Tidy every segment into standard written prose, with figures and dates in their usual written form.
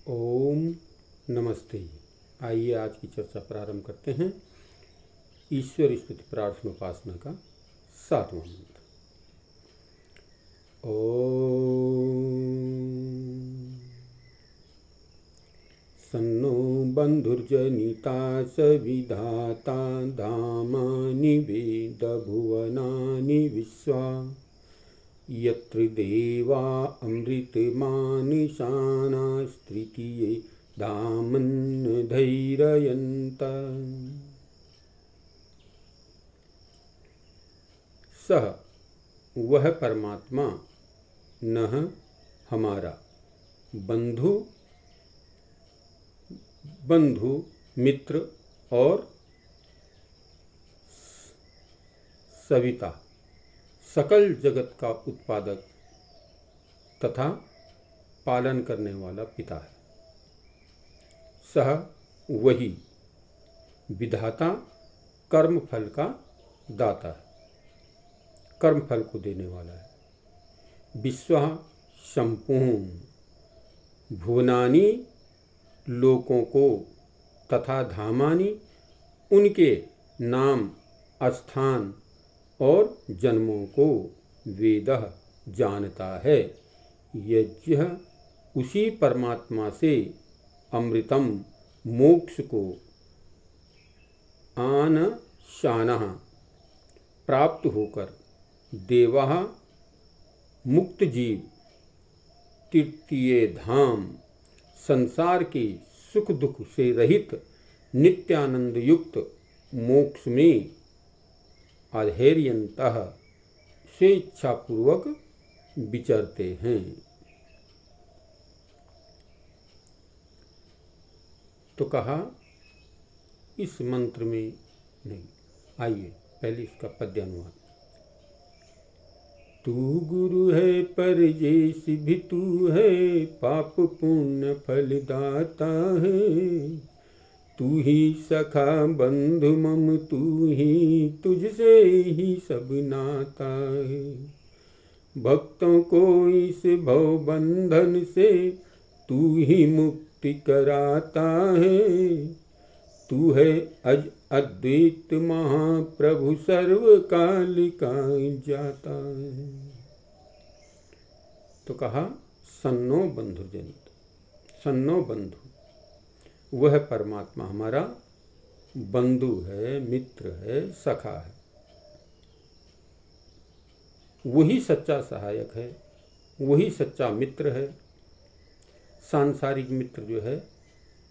ओम नमस्ते। आइए आज की चर्चा प्रारंभ करते हैं। ईश्वर स्तुति प्रार्थना उपासना का 7वां मंत्र। ओम सन्नो बंधुर्जनिता सविधाता धामानि वेदभुवनानि विश्वा यत्र देवा अमृतमानिशानास्तृतीये धामन्नधैर्ययन्त। सह वह परमात्मा नः हमारा बंधु मित्र और सविता सकल जगत का उत्पादक तथा पालन करने वाला पिता है। सह वही विधाता कर्म फल का दाता है, कर्म फल को देने वाला है। विश्व संपूर्ण भुवनानि लोकों को तथा धामानि उनके नाम स्थान और जन्मों को वेदः जानता है। यज्ञ उसी परमात्मा से अमृतम मोक्ष को आन शानः प्राप्त होकर देवः मुक्त जीव तृतीय धाम संसार के सुख दुख से रहित नित्यानंद युक्त मोक्ष में अधैर्यन्तः स्वेच्छापूर्वक विचरते हैं। तो कहा इस मंत्र में नहीं, आइए पहले इसका पद्यानुवाद। तू गुरु है परजेश भी तू है, पाप पुण्य फल दाता है। तू ही सखा बंधु मम तू ही, तुझसे ही सब नाता है। भक्तों को इस भव बंधन से तू ही मुक्ति कराता है। तू है अद्वैत महाप्रभु सर्व काल का जाता है। तो कहा सन्नो बंधुजनित, सन्नो बंधु वह परमात्मा हमारा बंधु है, मित्र है, सखा है। वही सच्चा सहायक है, वही सच्चा मित्र है। सांसारिक मित्र जो है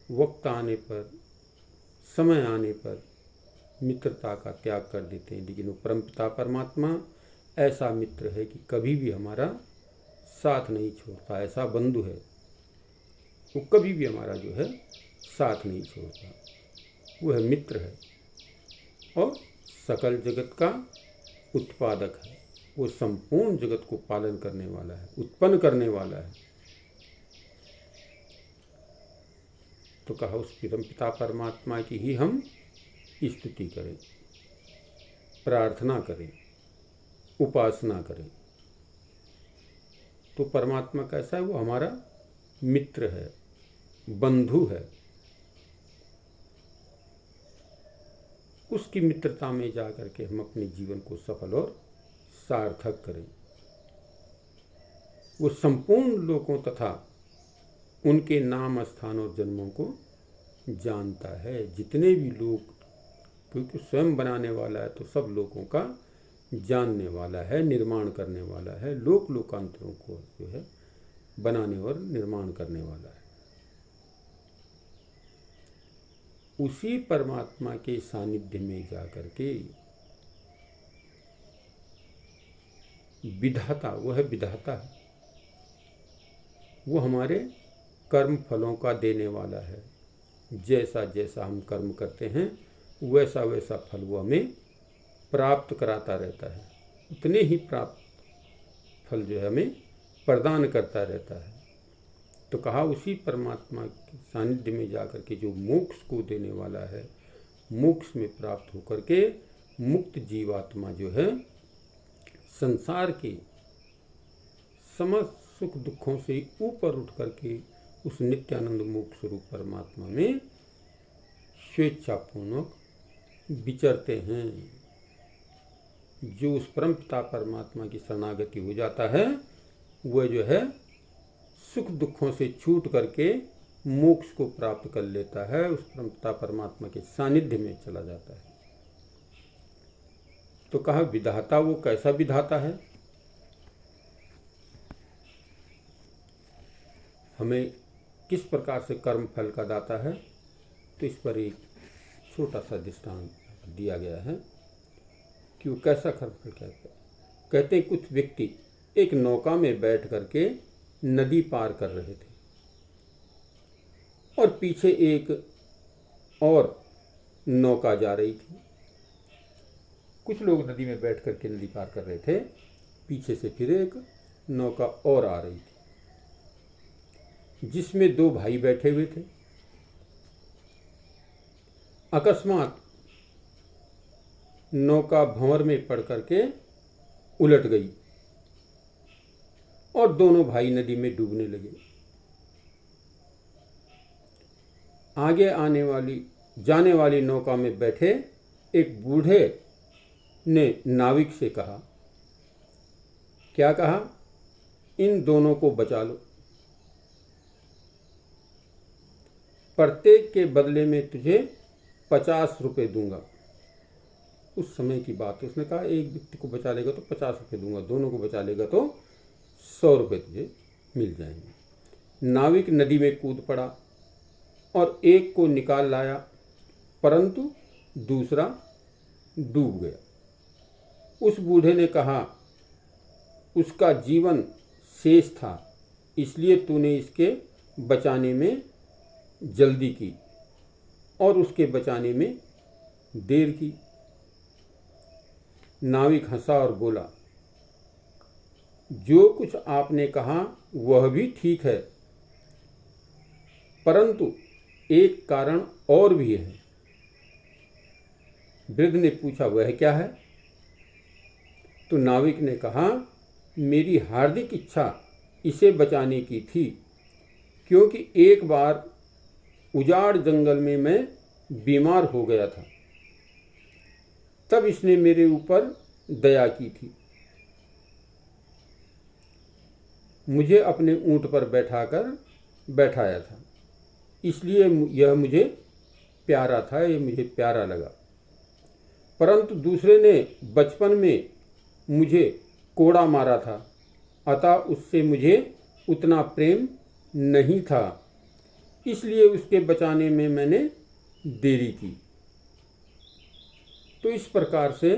वक्त आने पर, समय आने पर मित्रता का त्याग कर देते हैं, लेकिन वो परमपिता परमात्मा ऐसा मित्र है कि कभी भी हमारा साथ नहीं छोड़ता। ऐसा बंधु है, वो कभी भी हमारा जो है साथ नहीं छोड़ता। वह मित्र है और सकल जगत का उत्पादक है। वो संपूर्ण जगत को पालन करने वाला है, उत्पन्न करने वाला है। तो कहा उस परमपिता परमात्मा की ही हम स्तुति करें, प्रार्थना करें, उपासना करें। तो परमात्मा कैसा है? वो हमारा मित्र है, बंधु है। उसकी मित्रता में जाकर के हम अपने जीवन को सफल और सार्थक करें। वो संपूर्ण लोगों तथा उनके नाम स्थान और जन्मों को जानता है। जितने भी लोग, क्योंकि स्वयं बनाने वाला है तो सब लोगों का जानने वाला है, निर्माण करने वाला है। लोक लोकांतरों को जो है बनाने और निर्माण करने वाला है। उसी परमात्मा के सानिध्य में जाकर के विधाता, वह विधाता है, वो हमारे कर्म फलों का देने वाला है। जैसा जैसा हम कर्म करते हैं वैसा वैसा फल वो हमें प्राप्त कराता रहता है। उतने ही प्राप्त फल जो है हमें प्रदान करता रहता है। तो कहा उसी परमात्मा के सानिध्य में जाकर के जो मोक्ष को देने वाला है, मोक्ष में प्राप्त होकर के मुक्त जीवात्मा जो है संसार के समस्त सुख दुखों से ऊपर उठ करके उस नित्यानंद मोक्ष स्वरूप परमात्मा में स्वेच्छापूर्वक विचरते हैं। जो उस परम पिता परमात्मा की शरणागति हो जाता है वह जो है सुख दुखों से छूट करके मोक्ष को प्राप्त कर लेता है, उस परम पिता परमात्मा के सानिध्य में चला जाता है। तो कहा विधाता वो कैसा विधाता है, हमें किस प्रकार से कर्म फल का दाता है। तो इस पर एक छोटा सा दृष्टांत दिया गया है कि वो कैसा कर्म फल क्या है। कहते हैं कुछ व्यक्ति एक नौका में बैठ करके नदी पार कर रहे थे और पीछे एक और नौका जा रही थी। कुछ लोग नदी में बैठ करके नदी पार कर रहे थे, पीछे से फिर एक नौका और आ रही थी जिसमें दो भाई बैठे हुए थे। अकस्मात नौका भंवर में पड़ करके उलट गई और दोनों भाई नदी में डूबने लगे। आगे जाने वाली नौका में बैठे एक बूढ़े ने नाविक से कहा, क्या कहा, इन दोनों को बचा लो, प्रत्येक के बदले में तुझे 50 रुपये दूंगा। उस समय की बात है, उसने कहा एक व्यक्ति को बचा लेगा तो 50 रुपये दूंगा, दोनों को बचा लेगा तो 100 रुपये तुझे मिल जाएंगे। नाविक नदी में कूद पड़ा और एक को निकाल लाया, परंतु दूसरा डूब गया। उस बूढ़े ने कहा, उसका जीवन शेष था, इसलिए तूने इसके बचाने में जल्दी की और उसके बचाने में देर की। नाविक हंसा और बोला, जो कुछ आपने कहा वह भी ठीक है, परंतु एक कारण और भी है। वृद्ध ने पूछा, वह क्या है? तो नाविक ने कहा, मेरी हार्दिक इच्छा इसे बचाने की थी, क्योंकि एक बार उजाड़ जंगल में मैं बीमार हो गया था, तब इसने मेरे ऊपर दया की थी। मुझे अपने ऊंट पर बैठाया था, इसलिए यह मुझे प्यारा था, यह मुझे प्यारा लगा। परंतु दूसरे ने बचपन में मुझे कोड़ा मारा था, अतः उससे मुझे उतना प्रेम नहीं था, इसलिए उसके बचाने में मैंने देरी की। तो इस प्रकार से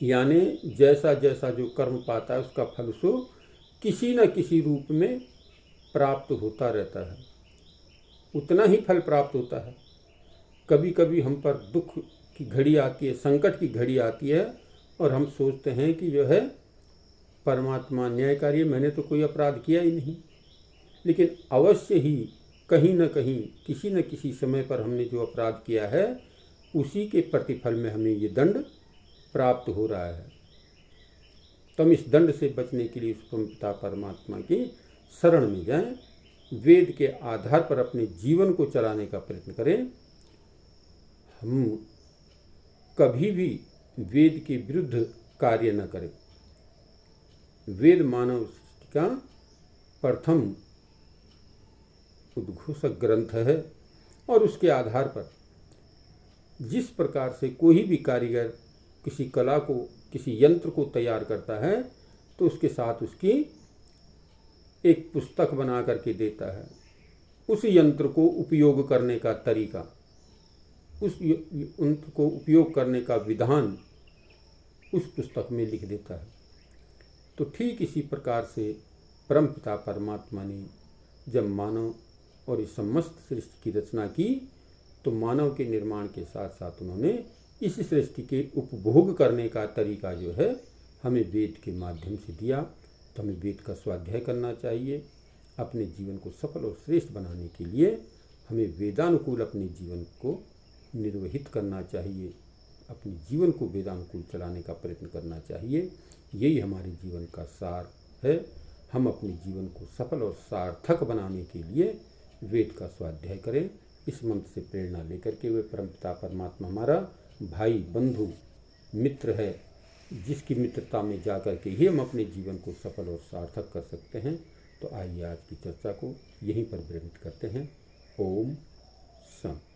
यानी जैसा जैसा जो कर्म पाता है उसका फल उसको किसी न किसी रूप में प्राप्त होता रहता है, उतना ही फल प्राप्त होता है। कभी कभी हम पर दुख की घड़ी आती है, संकट की घड़ी आती है और हम सोचते हैं कि जो है परमात्मा न्यायकारी, मैंने तो कोई अपराध किया ही नहीं। लेकिन अवश्य ही कहीं न कहीं किसी न किसी समय पर हमने जो अपराध किया है उसी के प्रतिफल में हमें ये दंड प्राप्त हो रहा है। तो हम इस दंड से बचने के लिए उस पिता परमात्मा की शरण में जाएं, वेद के आधार पर अपने जीवन को चलाने का प्रयत्न करें। हम कभी भी वेद के विरुद्ध कार्य न करें। वेद मानव सृष्टि का प्रथम उद्घोषक ग्रंथ है और उसके आधार पर जिस प्रकार से कोई भी कारीगर किसी कला को, किसी यंत्र को तैयार करता है तो उसके साथ उसकी एक पुस्तक बना करके देता है। उस यंत्र को उपयोग करने का तरीका, उस यंत्र को उपयोग करने का विधान उस पुस्तक में लिख देता है। तो ठीक इसी प्रकार से परमपिता परमात्मा ने जब मानव और इस समस्त सृष्टि की रचना की तो मानव के निर्माण के साथ साथ उन्होंने इस सृष्टि के उपभोग करने का तरीका जो है हमें वेद के माध्यम से दिया। तो हमें वेद का स्वाध्याय करना चाहिए। अपने जीवन को सफल और श्रेष्ठ बनाने के लिए हमें वेदानुकूल अपने जीवन को निर्वहित करना चाहिए, अपने जीवन को वेदानुकूल चलाने का प्रयत्न करना चाहिए। यही हमारे जीवन का सार है। हम अपने जीवन को सफल और सार्थक बनाने के लिए वेद का स्वाध्याय करें। इस मंत्र से प्रेरणा लेकर के वे परमपिता परमात्मा हमारा भाई बंधु मित्र है, जिसकी मित्रता में जाकर के ही हम अपने जीवन को सफल और सार्थक कर सकते हैं। तो आइए आज की चर्चा को यहीं पर विरमित करते हैं। ओम शांति।